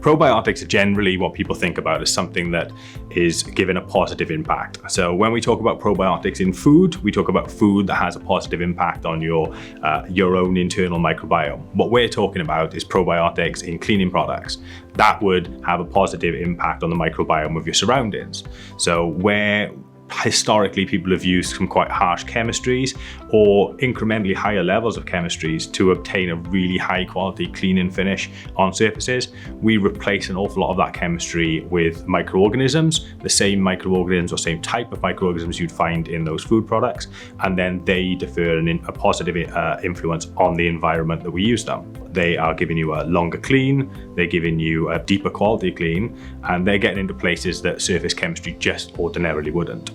Probiotics are generally what people think about as something that is given a positive impact. So when we talk about probiotics in food, we talk about food that has a positive impact on your own internal microbiome. What we're talking about is probiotics in cleaning products. That would have a positive impact on the microbiome of your surroundings. So where historically people have used some quite harsh chemistries or incrementally higher levels of chemistries to obtain a really high quality cleaning finish on surfaces, we replace an awful lot of that chemistry with microorganisms, the same microorganisms or same type of microorganisms you'd find in those food products, and then they defer a positive influence on the environment that we use them. They are giving you a longer clean, they're giving you a deeper quality clean, and they're getting into places that surface chemistry just ordinarily wouldn't.